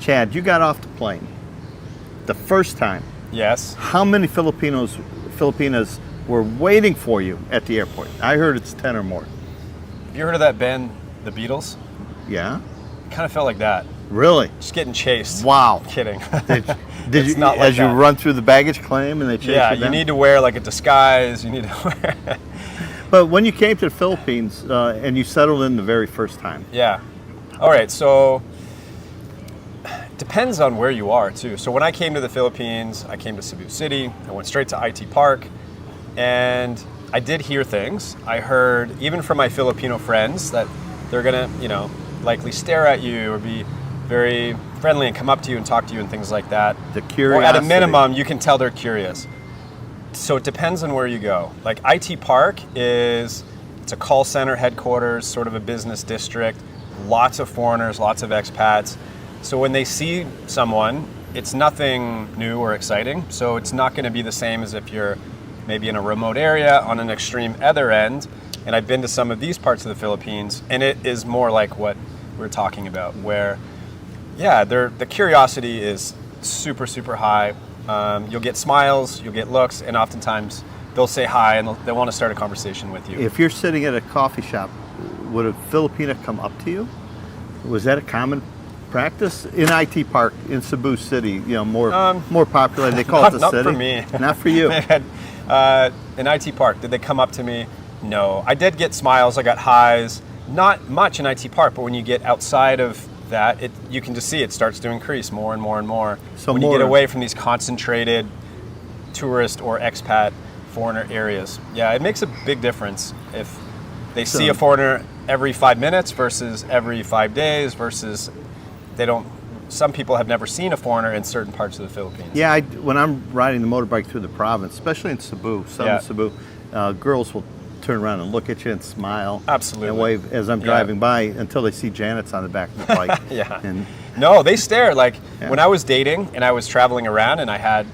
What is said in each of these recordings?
Chad, you got off the plane the first time. Yes. How many Filipinas were waiting for you at the airport? I heard it's 10 or more. Have you heard of that band, The Beatles? Yeah? It kind of felt like that. Really? Just getting chased. Wow. Kidding. Did you, not like as you that. run through the baggage claim and they chase you down? Yeah, you need to wear like a disguise. You need to wear... But when you came to the Philippines and you settled in the very first time. Yeah. All right, so depends on where you are too. So when I came to the Philippines, I came to Cebu City. I went straight to IT Park, and I did hear things. I heard even from my Filipino friends that they're gonna, likely stare at you or be very friendly and come up to you and talk to you and things like that. The curiosity. Or at a minimum, you can tell they're curious. So it depends on where you go. Like IT Park it's a call center headquarters, sort of a business district, lots of foreigners, lots of expats. So when they see someone, it's nothing new or exciting. So it's not going to be the same as if you're maybe in a remote area on an extreme other end. And I've been to some of these parts of the Philippines, and it is more like what we're talking about, where, the curiosity is super, super high. You'll get smiles, you'll get looks, and oftentimes they'll say hi and they'll want to start a conversation with you. If you're sitting at a coffee shop, would a Filipina come up to you? Was that a common practice in IT Park in Cebu City? More popular. They call it the city. Not for me. Not for you. In IT Park, did they come up to me? No. I did get smiles. I got highs. Not much in IT Park, but when you get outside of that, you can just see it starts to increase more and more and more. So when you get away from these concentrated tourist or expat foreigner areas. Yeah, it makes a big difference if they see a foreigner every 5 minutes versus every 5 days versus some people have never seen a foreigner in certain parts of the Philippines. Yeah, when I'm riding the motorbike through the province, especially in Cebu, southern Cebu, girls will turn around and look at you and smile. Absolutely. And wave as I'm driving by until they see Janet's on the back of the bike. No, they stare. Like when I was dating and I was traveling around and I had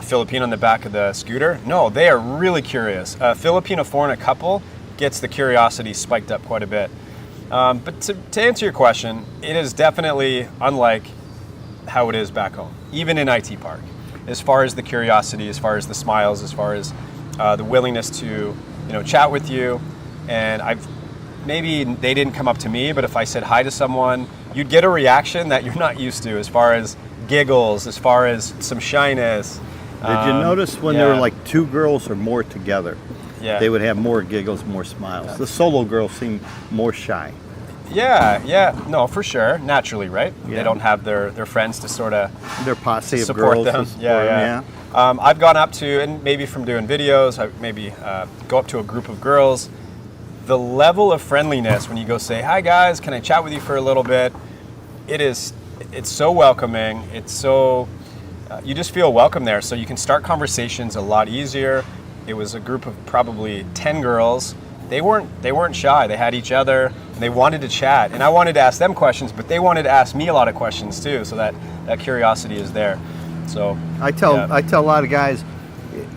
Filipino on the back of the scooter. No, they are really curious. A Filipino foreigner couple gets the curiosity spiked up quite a bit. But to answer your question, it is definitely unlike how it is back home, even in IT Park, as far as the curiosity, as far as the smiles, as far as the willingness to chat with you. And maybe they didn't come up to me, but if I said hi to someone, you'd get a reaction that you're not used to, as far as giggles, as far as some shyness. Did you notice when there were like two girls or more together, they would have more giggles, more smiles? The solo girls seem more shy. No, for sure, naturally, right? They don't have their friends to sort of their posse of support girls. them. I've gone up to, and maybe from doing videos, I maybe go up to a group of girls. The level of friendliness when you go say, "Hi guys, can I chat with you for a little bit?" It's so welcoming. It's so you just feel welcome there. So you can start conversations a lot easier. It was a group of probably 10 girls. They weren't shy. They had each other and they wanted to chat. And I wanted to ask them questions, but they wanted to ask me a lot of questions too. So that curiosity is there. So I tell a lot of guys,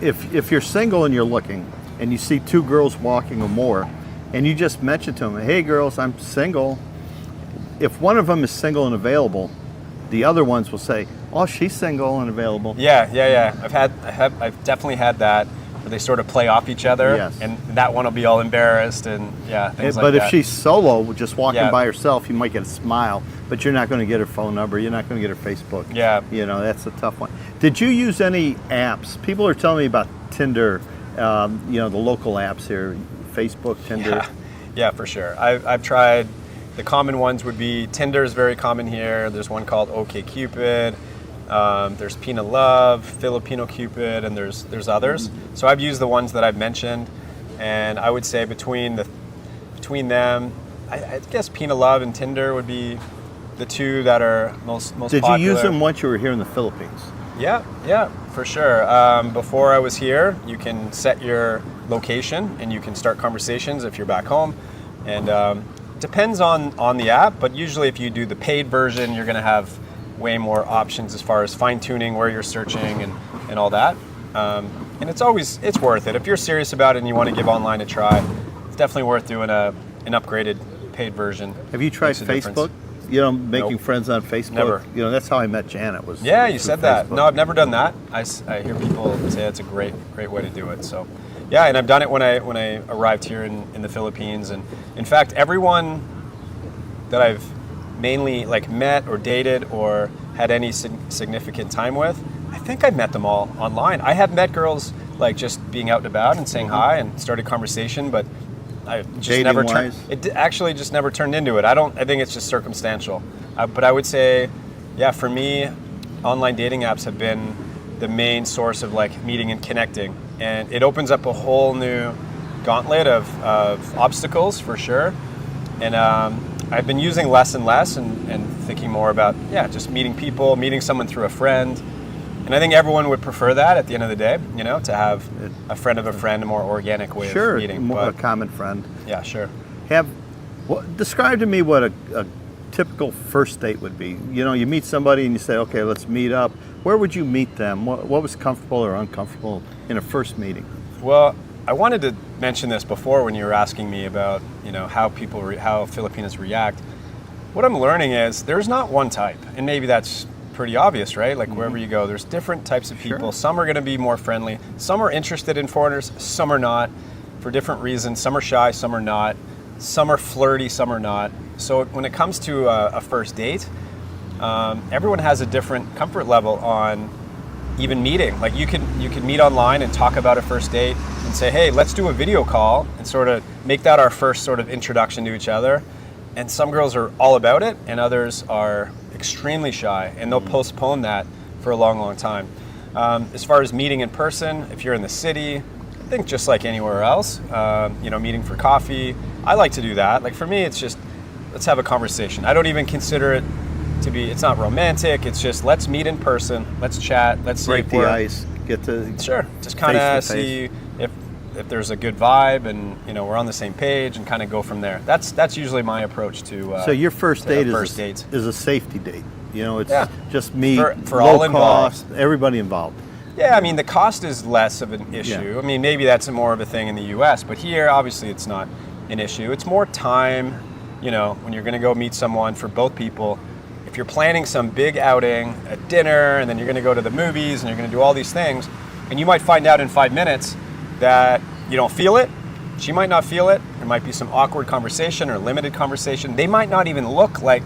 if you're single and you're looking and you see two girls walking or more, and you just mention to them, "Hey girls, I'm single." If one of them is single and available, the other ones will say, "Oh, she's single and available." Yeah. I've definitely had that, where they sort of play off each other, and that one will be all embarrassed and things like that. But if she's solo, just walking by herself, you might get a smile, but you're not going to get her phone number. You're not going to get her Facebook. That's a tough one. Did you use any apps? People are telling me about Tinder, the local apps here, Facebook, Tinder. Yeah, for sure. I've tried. The common ones would be Tinder is very common here. There's one called OkCupid. There's Pina Love, Filipino Cupid, and there's others. So I've used the ones that I've mentioned, and I would say between them, I guess Pina Love and Tinder would be the two that are most popular. Did you use them once you were here in the Philippines? Yeah, for sure. Before I was here, you can set your location and you can start conversations if you're back home, and depends on the app, but usually if you do the paid version, you're going to have way more options as far as fine-tuning where you're searching and all that. And it's worth it. If you're serious about it and you want to give online a try, it's definitely worth doing an upgraded paid version. Have you tried Facebook? You know, making Nope. friends on Facebook. Never. You know, that's how I met Janet. Was Yeah, you through said that. Facebook. No, I've never done that. I hear people say it's a great way to do it. So, yeah, and I've done it when I arrived here in the Philippines. And in fact, everyone that I've mainly like met or dated or had any significant time with, I think I've met them all online. I have met girls like just being out and about and saying hi and started conversation, but I just Dating never wise? actually just never turned into it. I think it's just circumstantial. But I would say, yeah, for me, online dating apps have been the main source of like meeting and connecting, and it opens up a whole new gauntlet of obstacles for sure. And I've been using less and less, and thinking more about just meeting people, meeting someone through a friend. And I think everyone would prefer that at the end of the day, you know, to have a friend of a friend, a more organic way of meeting. More a common friend. Yeah, sure. Describe to me what a typical first date would be. You know, you meet somebody and you say, okay, let's meet up. Where would you meet them? What was comfortable or uncomfortable in a first meeting? Well, I wanted to mention this before when you were asking me about, you know, how how Filipinos react. What I'm learning is there's not one type, and maybe that's pretty obvious, right? Like wherever you go, there's different types of people. Sure. Some are going to be more friendly. Some are interested in foreigners. Some are not, for different reasons. Some are shy. Some are not. Some are flirty. Some are not. So when it comes to a first date, everyone has a different comfort level on even meeting. Like you could meet online and talk about a first date and say, hey, let's do a video call and sort of make that our first sort of introduction to each other. And some girls are all about it, and others are extremely shy, and they'll postpone that for a long, long time. As far as meeting in person, if you're in the city, I think just like anywhere else, you know, meeting for coffee, I like to do that. Like for me, it's just, let's have a conversation. I don't even consider it to be, it's not romantic, it's just let's meet in person, let's chat, let's see Break if the we're, ice, get to sure, just kind of face-to-face. see if there's a good vibe and, you know, we're on the same page and kind of go from there. That's usually my approach to So your first date first dates. is a safety date. You know, it's Yeah. just me, For low all involved. cost, everybody involved. Yeah, I mean, the cost is less of an issue. Yeah. I mean, maybe that's more of a thing in the U.S., but here, obviously, it's not an issue. It's more time, you know, when you're going to go meet someone for both people. If you're planning some big outing, a dinner, and then you're going to go to the movies, and you're going to do all these things, and you might find out in 5 minutes that you don't feel it, she might not feel it, there might be some awkward conversation or limited conversation. They might not even look like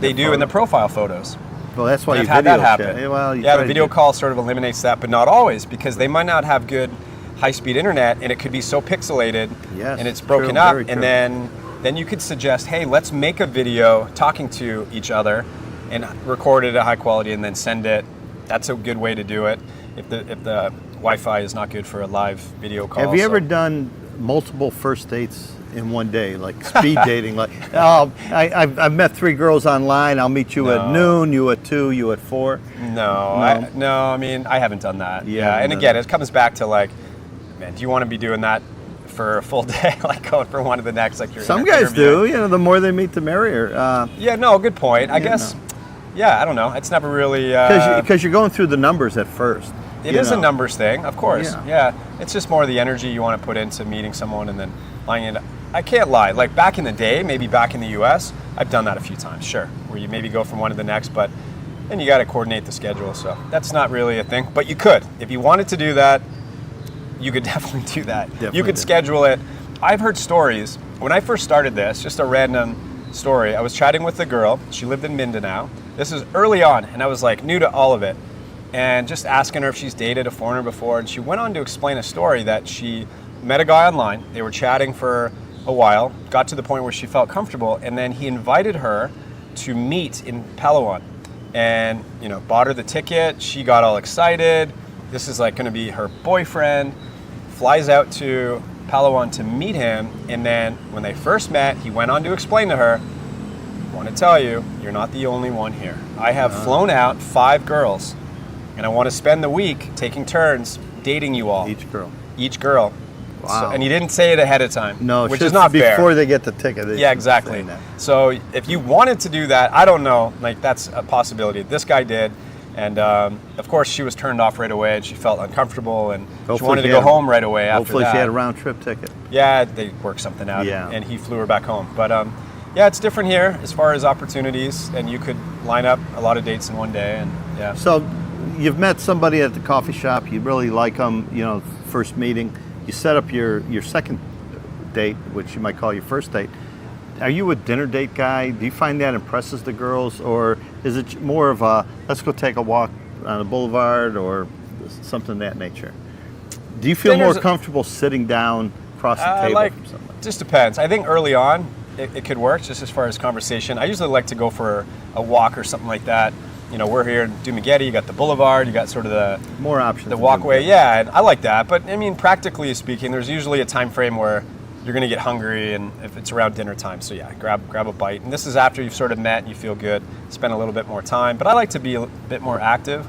they do in the profile photos. Well, that's why And you I've had that video happen. chat. Well, you Yeah, try the to video do- call sort of eliminates that, but not always, because they might not have good high-speed internet, and it could be so pixelated, Yes, and it's broken true, up, very and true. then you could suggest, hey, let's make a video talking to each other, and record it at high quality, and then send it. That's a good way to do it. If the Wi-Fi is not good for a live video call. Have you ever so- done multiple first dates in one day, like speed dating? Like, oh, I've met 3 girls online. I'll meet you at No. noon, you at 2, you at 4. No, I mean, I haven't done that. You Yeah, haven't and done again, that. it comes back to like, man, do you want to be doing that for a full day, like going from one to the next? Like you're Some guys do. You know, the more they meet, the merrier. Yeah, no, good point. I Yeah, guess. no. Yeah, I don't know. It's never really. Because you're going through the numbers at first. It you is a know. numbers thing, of course. Yeah. Yeah, it's just more the energy you want to put into meeting someone and then lying in. I can't lie. Like back in the day, maybe back in the U.S., I've done that a few times. Sure, where you maybe go from one to the next, but then you got to coordinate the schedule. So that's not really a thing. But you could, if you wanted to do that, you could definitely do that. Definitely You could do. schedule it. I've heard stories. When I first started this, just a random story. I was chatting with a girl. She lived in Mindanao. This is early on, and I was like new to all of it. And just asking her if she's dated a foreigner before. And she went on to explain a story that she met a guy online. They were chatting for a while, got to the point where she felt comfortable, and then he invited her to meet in Palawan. And, you know, bought her the ticket. She got all excited. This is like going to be her boyfriend. Flies out to Palawan to meet him. And then when they first met, he went on to explain to her, I want to tell you, you're not the only one here. I have flown out 5 girls, and I want to spend the week taking turns dating you all. Each girl. Wow. So, and he didn't say it ahead of time, No, which just is not fair. before they get the ticket. they Yeah, should exactly. say that. So if you wanted to do that, I don't know, like that's a possibility. This guy did, and of course she was turned off right away, and she felt uncomfortable, and she Hopefully wanted to she go had- home right away after Hopefully that. she had a round trip ticket. Yeah, they worked something out, Yeah. and he flew her back home. But Yeah, it's different here as far as opportunities, and you could line up a lot of dates in one day, and yeah. So you've met somebody at the coffee shop, you really like them, you know, first meeting, you set up your second date, which you might call your first date. Are you a dinner date guy? Do you find that impresses the girls, or is it more of a, let's go take a walk on the boulevard or something of that nature? Do you feel more comfortable sitting down across the table from somebody? Just depends. I think early on it could work just as far as conversation. I usually like to go for a walk or something like that. You know, we're here in DUMAGUETE, you got the boulevard, you got sort of the more options, the walkway. Yeah, and I like that. But I mean, practically speaking, there's usually a time frame where you're going to get hungry, and if it's around dinner time, so yeah, grab a bite. And this is after you've sort of met and you feel good, spend a little bit more time. But I like to be a bit more active.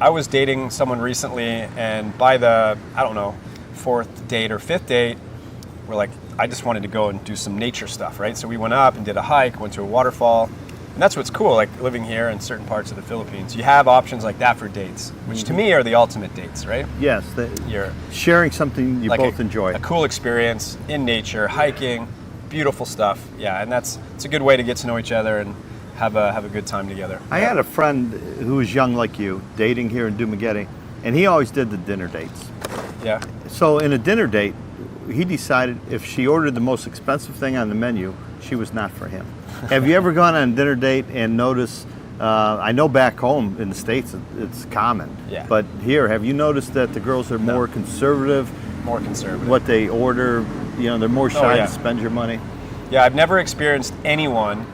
I was dating someone recently, and by the, I don't know, fourth date or fifth date, we're like, I just wanted to go and do some nature stuff, right? So we went up and did a hike, went to a waterfall. And that's what's cool, like living here in certain parts of the Philippines. You have options like that for dates, which to me are the ultimate dates, right? Yes, you're sharing something you like both enjoy. A cool experience in nature, hiking, beautiful stuff. Yeah, and it's a good way to get to know each other and have a good time together. I had a friend who was young like you, dating here in DUMAGUETE, and he always did the dinner dates. Yeah. So in a dinner date, he decided if she ordered the most expensive thing on the menu, she was not for him. Have you ever gone on a dinner date and noticed, I know back home in the States it's common, yeah. But here, have you noticed that the girls are more conservative? More conservative. What they order, you know, they're more shy to spend your money? Yeah, I've never experienced anyone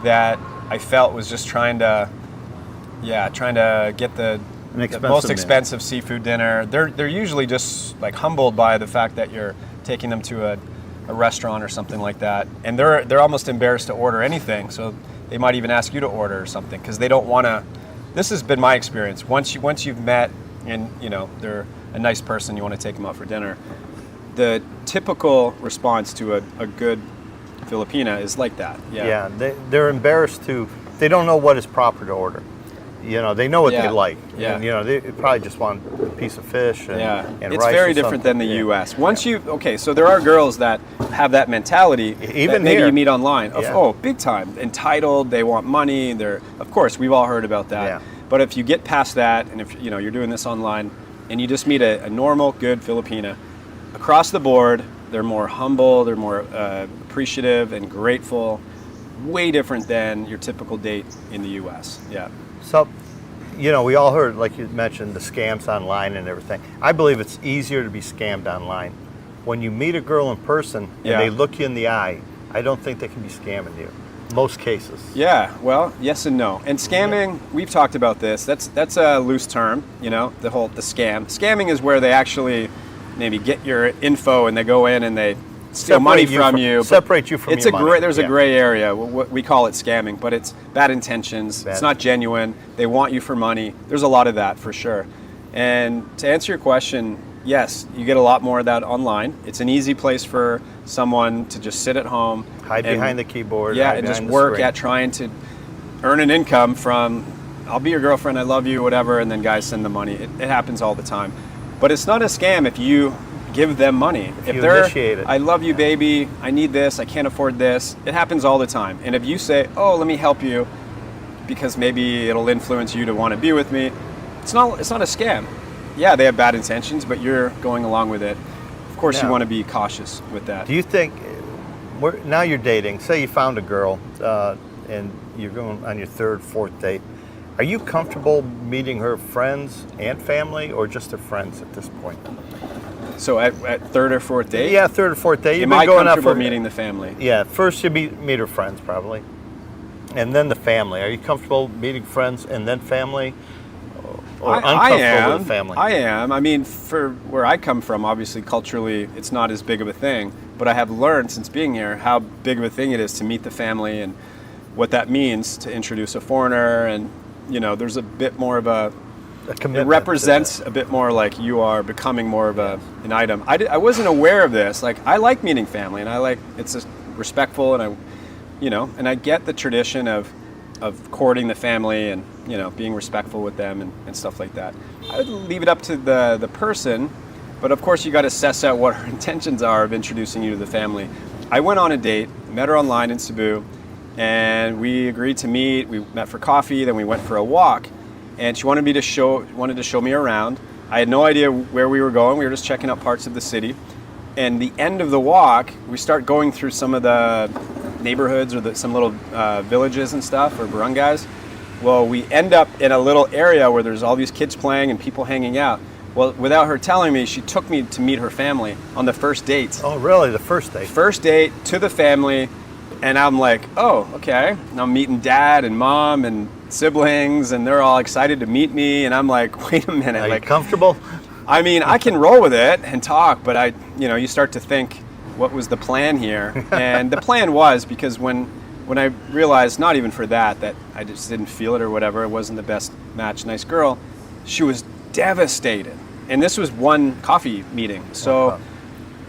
that I felt was just trying to get the most expensive seafood dinner. They're usually just like humbled by the fact that you're taking them to a restaurant or something like that, and they're almost embarrassed to order anything. So they might even ask you to order something because they don't want to. This has been my experience. Once you've met and you know they're a nice person, you want to take them out for dinner. The typical response to a good Filipina is like that. Yeah. Yeah, they're embarrassed to. They don't know what is proper to order. You know, they know what they like. Yeah. And, you know, they probably just want a piece of fish and, and it's rice very or different than the something. U.S. Once so there are girls that have that mentality. Even that maybe here. you meet online. Of, Yeah. Oh, big time. Entitled, they want money. Of course, we've all heard about that. Yeah. But if you get past that, and if you know you're doing this online, and you just meet a normal, good Filipina, across the board, they're more humble, they're more appreciative and grateful. Way different than your typical date in the U.S. Yeah. So, you know, we all heard, like you mentioned, the scams online and everything. I believe it's easier to be scammed online. When you meet a girl in person and they look you in the eye, I don't think they can be scamming you. Most cases. Yeah, well, yes and no. And scamming, we've talked about this. That's a loose term, you know, the scam. Scamming is where they actually maybe get your info and they go in and they steal money from you. Separate you from your money. There's a gray area. We call it scamming, but it's bad intentions. It's not genuine. They want you for money. There's a lot of that for sure. And to answer your question, yes, you get a lot more of that online. It's an easy place for someone to just sit at home. Hide behind the keyboard. Yeah, and just work at trying to earn an income from, I'll be your girlfriend, I love you, whatever, and then guys send the money. It happens all the time. But it's not a scam if you give them money. If they're initiate it. I love you, baby, I need this, I can't afford this. It happens all the time. And if you say, oh, let me help you, because maybe it'll influence you to want to be with me, it's not a scam. Yeah, they have bad intentions, but you're going along with it. Of course, you want to be cautious with that. Do you think, now you're dating, say you found a girl and you're going on your third, fourth date, are you comfortable meeting her friends and family, or just her friends at this point? So at third or fourth date? Yeah, third or fourth date. Am I comfortable meeting the family? Yeah, first you meet her friends probably, and then the family. Are you comfortable meeting friends and then family, or uncomfortable with family? I am. I mean, for where I come from, obviously culturally, it's not as big of a thing. But I have learned since being here how big of a thing it is to meet the family and what that means to introduce a foreigner. And you know, there's a bit more of a it represents a bit more like you are becoming more of an item. I wasn't aware of this. Like, I like meeting family, and it's just respectful, and I get the tradition of courting the family and, you know, being respectful with them and stuff like that. I would leave it up to the person, but of course you got to assess out what her intentions are of introducing you to the family. I went on a date, met her online in Cebu, and we agreed to meet. We met for coffee, then we went for a walk, and she wanted to show me around. I had no idea where we were going. We were just checking out parts of the city. And the end of the walk, we start going through some of the neighborhoods or some little villages and stuff, or barangays. Well, we end up in a little area where there's all these kids playing and people hanging out. Well, without her telling me, she took me to meet her family on the first date. Oh, really? The first date? First date to the family, and I'm like, oh, okay. And I'm meeting dad and mom and siblings, and they're all excited to meet me, and I'm like, wait a minute. Are like, you comfortable? I mean, I can roll with it and talk, but you start to think, what was the plan here? And the plan was, because when I realized, not even for that I just didn't feel it or whatever, it wasn't the best match, nice girl, she was devastated. And this was one coffee meeting. So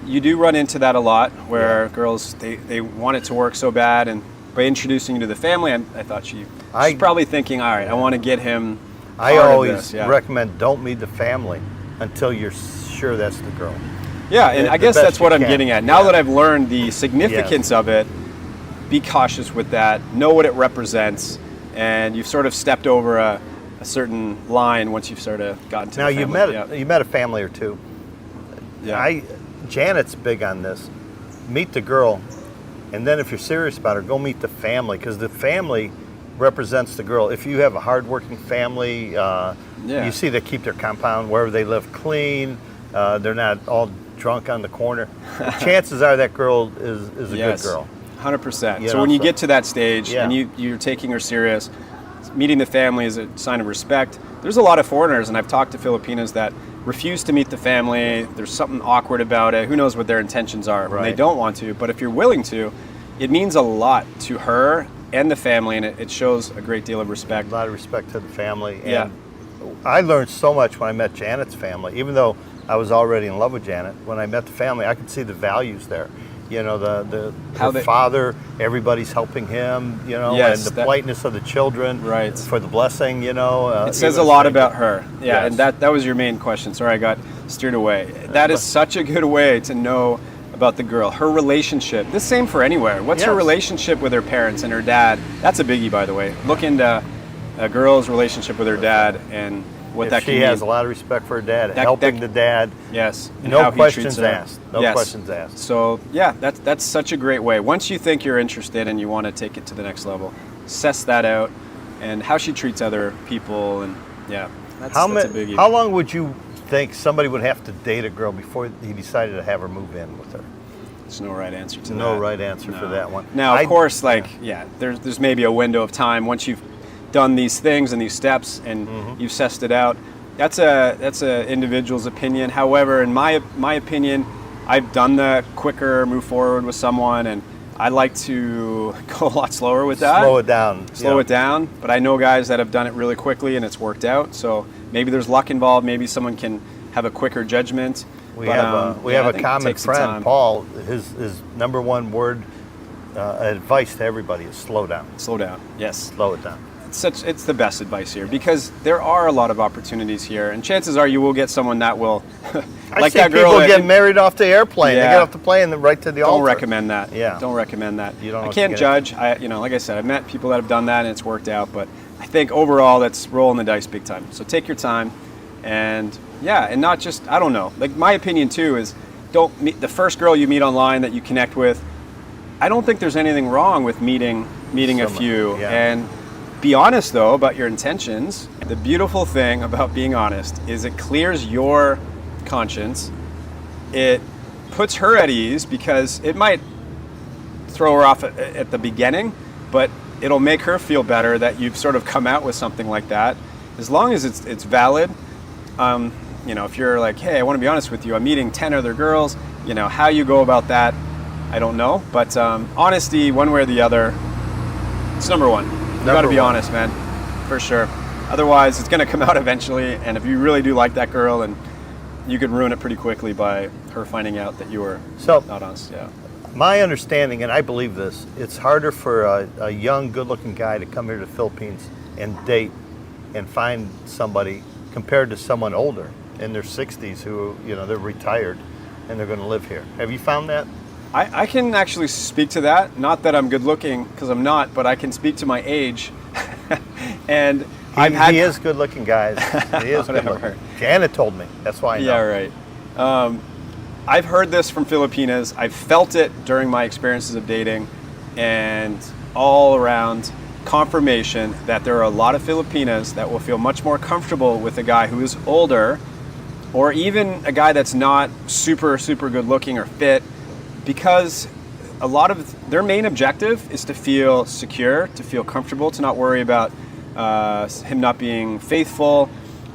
you do run into that a lot, where girls, they want it to work so bad, and by introducing you to the family, I thought she's probably thinking, all right, I want to get him I always recommend don't meet the family until you're sure that's the girl. Yeah, and I guess that's what I'm getting at. Now that I've learned the significance of it, be cautious with that, know what it represents, and you've sort of stepped over a certain line once you've sort of gotten to the family. Now, you met a family or two. Yeah. Janet's big on this. Meet the girl, and then if you're serious about her, go meet the family, because the family represents the girl. If you have a hardworking family, you see they keep their compound, wherever they live, clean. They're not all drunk on the corner. Chances are that girl is a good girl. 100%. So when you get to that stage and you're taking her serious, meeting the family is a sign of respect. There's a lot of foreigners, and I've talked to Filipinos that refuse to meet the family. There's something awkward about it. Who knows what their intentions are when they don't want to. But if you're willing to, it means a lot to her and the family, and it shows a great deal of respect. A lot of respect to the family. And I learned so much when I met Janet's family. Even though I was already in love with Janet, when I met the family, I could see the values there. You know, the father, everybody's helping him, and the politeness of the children for the blessing, it says a lot about her. Yeah, and that was your main question. Sorry, I got steered away. That is such a good way to know about the girl. Her relationship, the same for anywhere. What's her relationship with her parents and her dad? That's a biggie, by the way. Look into a girl's relationship with her dad and what that can mean. She has a lot of respect for her dad, helping the dad. Yes. And no questions asked. No questions asked. So yeah, that's such a great way. Once you think you're interested and you want to take it to the next level, assess that out and how she treats other people, and that's a biggie. How long would you think somebody would have to date a girl before he decided to have her move in with her? There's no right answer to that. No right answer for that one. Now, of course, there's maybe a window of time once you've done these things and these steps and you've sussed it out. That's a individual's opinion. However, in my opinion, I've done the quicker move forward with someone, and I like to go a lot slower with that. Slow it down. Slow it down. But I know guys that have done it really quickly and it's worked out. So maybe there's luck involved. Maybe someone can have a quicker judgment. We have a common friend, Paul. His number one word advice to everybody is slow down. Slow down. Yes. Slow it down. It's the best advice here, because there are a lot of opportunities here, and chances are you will get someone that will like that girl. People get married off the airplane. They get off the plane and right to the altar. Don't recommend that. Yeah. Don't recommend that. You don't I can't judge. Like I said, I've met people that have done that and it's worked out, but I think overall that's rolling the dice big time. So take your time, and not just, I don't know. Like, my opinion too is, don't meet the first girl you meet online that you connect with. I don't think there's anything wrong with meeting a few, and be honest though about your intentions. The beautiful thing about being honest is it clears your conscience. It puts her at ease, because it might throw her off at the beginning, but it'll make her feel better that you've sort of come out with something like that. As long as it's valid. If you're like, hey, I want to be honest with you, I'm meeting 10 other girls, how you go about that, I don't know. But honesty, one way or the other, it's number one. You got to be honest, man, for sure. Otherwise, it's going to come out eventually. And if you really do like that girl, and you could ruin it pretty quickly by her finding out that you were not honest. Yeah. My understanding, and I believe this, it's harder for a young, good-looking guy to come here to the Philippines and date and find somebody compared to someone older in their 60s who, they're retired and they're going to live here. Have you found that? I can actually speak to that. Not that I'm good looking, because I'm not, but I can speak to my age. And he is good looking, guys. He is good looking. Janet told me. That's why I know. Yeah, right. I've heard this from Filipinas. I've felt it during my experiences of dating, and all around confirmation that there are a lot of Filipinas that will feel much more comfortable with a guy who is older, or even a guy that's not super, super good looking or fit, because a lot of their main objective is to feel secure, to feel comfortable, to not worry about him not being faithful.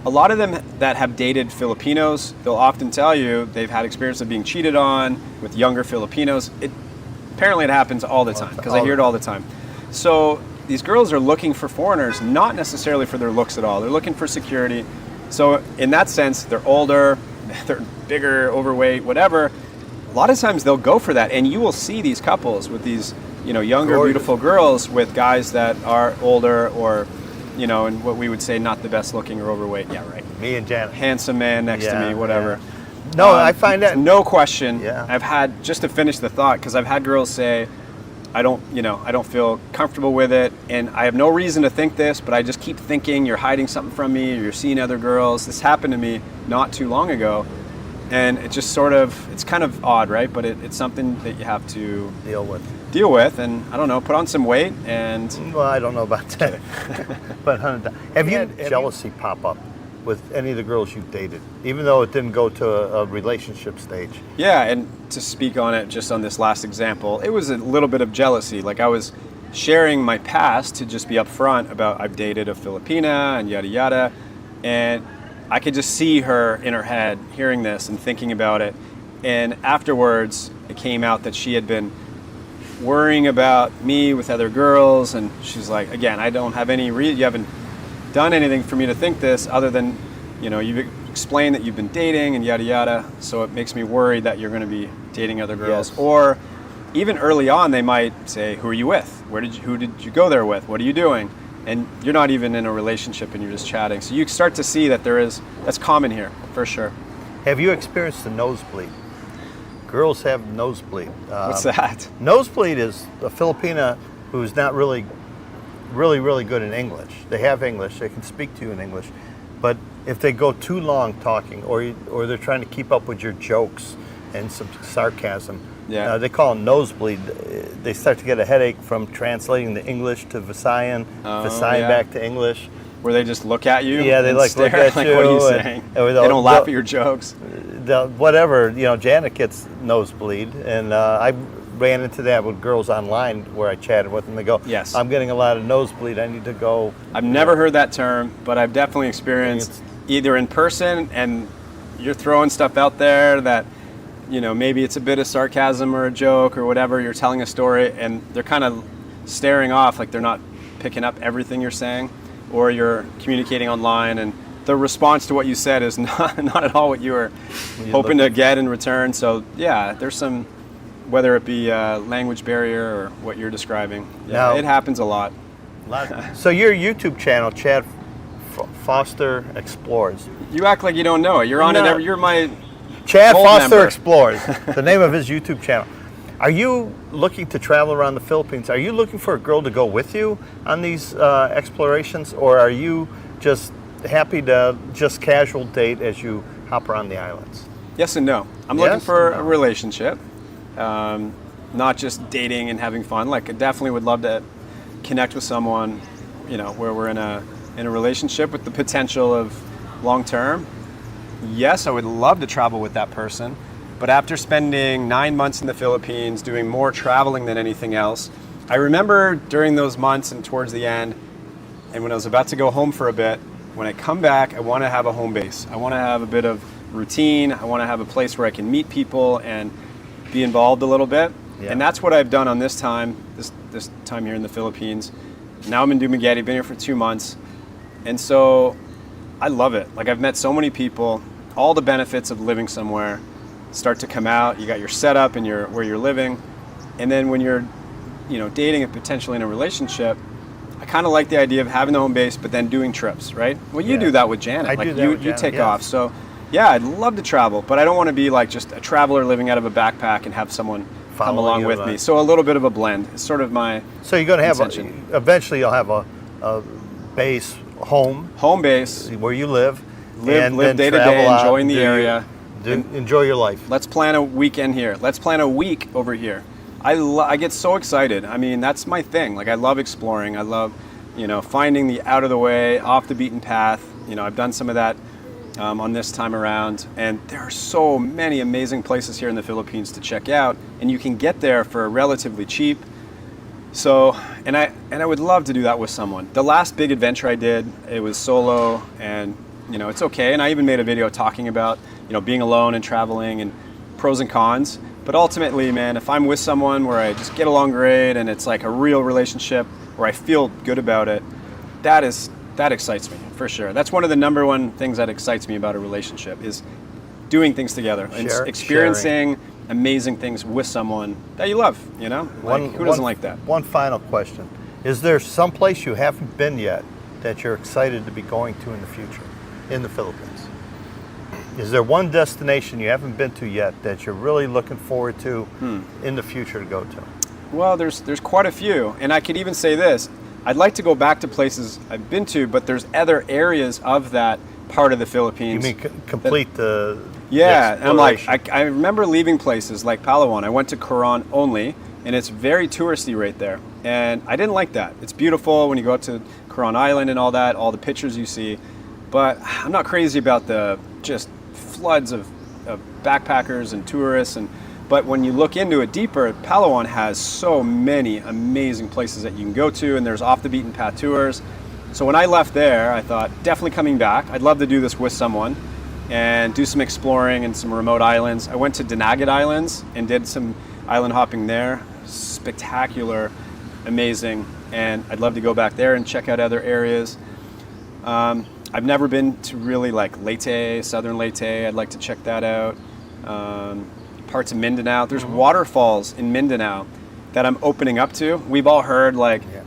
A lot of them that have dated Filipinos, they'll often tell you they've had experience of being cheated on with younger Filipinos. Apparently it happens all the time, because I hear it all the time. So these girls are looking for foreigners, not necessarily for their looks at all. They're looking for security. So in that sense, they're older, they're bigger, overweight, whatever. A lot of times they'll go for that, and you will see these couples with these, younger, beautiful girls with guys that are older, or, and what we would say not the best looking or overweight. Yeah, right. Me and Janet. Handsome man next to me, whatever. Yeah. No, I find that no question. Yeah. I've had, just to finish the thought, because I've had girls say, I don't feel comfortable with it, and I have no reason to think this, but I just keep thinking you're hiding something from me, or you're seeing other girls. This happened to me not too long ago, and it just it's kind of odd, right? But it's something that you have to deal with, and I don't know, put on some weight, and well, I don't know about that. But have you had jealousy pop up with any of the girls you've dated, even though it didn't go to a relationship stage? Yeah, and to speak on it, just on this last example, it was a little bit of jealousy. Like, I was sharing my past to just be upfront about I've dated a Filipina and yada yada, and I could just see her in her head hearing this and thinking about it. And afterwards, it came out that she had been worrying about me with other girls, and she's like, again, I don't have any you haven't done anything for me to think this, other than, you've explained that you've been dating and yada yada, so it makes me worried that you're going to be dating other girls. Yes. Or even early on, they might say, who are you with? Who did you go there with? What are you doing? And you're not even in a relationship, and you're just chatting. So you start to see that that's common here, for sure. Have you experienced the nosebleed? Girls have nosebleed. What's that? Nosebleed is a Filipina who's not really good in English. They have English, they can speak to you in English, but if they go too long talking, or they're trying to keep up with your jokes and some sarcasm, they call them nosebleed. They start to get a headache from translating the English to Visayan, back to English. Where they just look at you? Yeah, they and look at like, you. what are you saying? They don't laugh at your jokes. Whatever, Janet gets nosebleed, and I ran into that with girls online where I chatted with them. They go, yes, I'm getting a lot of nosebleed, I need to go. I've never heard that term, but I've definitely experienced either in person, and you're throwing stuff out there that, maybe it's a bit of sarcasm or a joke or whatever, you're telling a story, and they're kind of staring off like they're not picking up everything you're saying, or you're communicating online, and the response to what you said is not at all what you were hoping to get in return. So yeah, there's some, whether it be a language barrier or what you're describing. Yeah, it happens a lot. So your YouTube channel, Chad Foster Explores. You act like you don't know it. You're on it. You're my Chad Foster member. Explores, the name of his YouTube channel. Are you looking to travel around the Philippines? Are you looking for a girl to go with you on these explorations, or are you just happy to just casual date as you hop around the islands? Yes and no. I'm looking for a relationship, not just dating and having fun. Like, I definitely would love to connect with someone, where we're in a relationship with the potential of long term. Yes, I would love to travel with that person, but after spending 9 months in the Philippines, doing more traveling than anything else, I remember during those months and towards the end, and when I was about to go home for a bit, when I come back, I want to have a home base. I want to have a bit of routine. I want to have a place where I can meet people and be involved a little bit. Yeah. And that's what I've done on this time here in the Philippines. Now I'm in Dumaguete, been here for 2 months. And so I love it. Like, I've met so many people. All the benefits of living somewhere start to come out. You got your setup and where you're living. And then when you're, dating and potentially in a relationship, I kind of like the idea of having the home base, but then doing trips, right? Well, you do that with Janet. I do that with Janet, you take off. So yeah, I'd love to travel, but I don't want to be like just a traveler living out of a backpack and have someone come along you, with me. So a little bit of a blend. It's sort of my So you're going to have intention. eventually you'll have a base home base. where you live, Live then day to travel day, out, enjoying the area. enjoy your life. Let's plan a weekend here. Let's plan a week over here. I get so excited. I mean, that's my thing. Like, I love exploring. I love, finding the out of the way, off the beaten path. I've done some of that on this time around, and there are so many amazing places here in the Philippines to check out, and you can get there for relatively cheap. So, and I would love to do that with someone. The last big adventure I did, it was solo, and it's okay. And I even made a video talking about being alone and traveling and pros and cons. But ultimately, man, if I'm with someone where I just get along great and it's like a real relationship where I feel good about it, that excites me for sure. That's one of the number one things that excites me about a relationship is doing things together and experiencing amazing things with someone that you love. Who doesn't like that? One final question: is there some place you haven't been yet that you're excited to be going to in the future in the Philippines? Is there one destination you haven't been to yet that you're really looking forward to in the future to go to? Well, there's quite a few, and I could even say this. I'd like to go back to places I've been to, but there's other areas of that part of the Philippines. You mean complete the and I'm like, I remember leaving places like Palawan. I went to Coron only, and it's very touristy right there, and I didn't like that. It's beautiful when you go out to Coron Island and all that, all the pictures you see, but I'm not crazy about the just floods of backpackers and tourists. But when you look into it deeper, Palawan has so many amazing places that you can go to, and there's off the beaten path tours. So when I left there, I thought, definitely coming back. I'd love to do this with someone and do some exploring in some remote islands. I went to Dumaguete Islands and did some island hopping there. Spectacular, amazing, and I'd love to go back there and check out other areas. I've never been to really like Leyte, southern Leyte. I'd like to check that out. Parts of Mindanao. There's waterfalls in Mindanao that I'm opening up to. We've all heard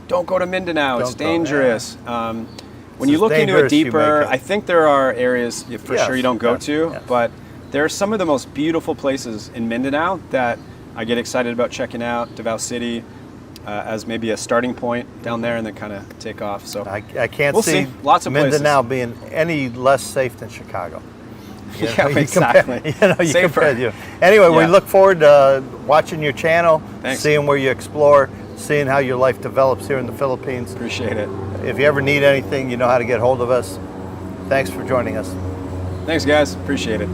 don't go to Mindanao, it's dangerous. When you look into it deeper, I think there are areas for sure you don't go to, but there are some of the most beautiful places in Mindanao that I get excited about checking out. Davao City as maybe a starting point down there, and then kind of take off. So I can't we'll see lots of Mindanao being any less safe than Chicago. Exactly. Safer. Anyway, we look forward to watching your channel, Thanks. seeing where you explore, seeing how your life develops here in the Philippines. Appreciate it. If you ever need anything, you know how to get hold of us. Thanks for joining us. Thanks, guys. Appreciate it.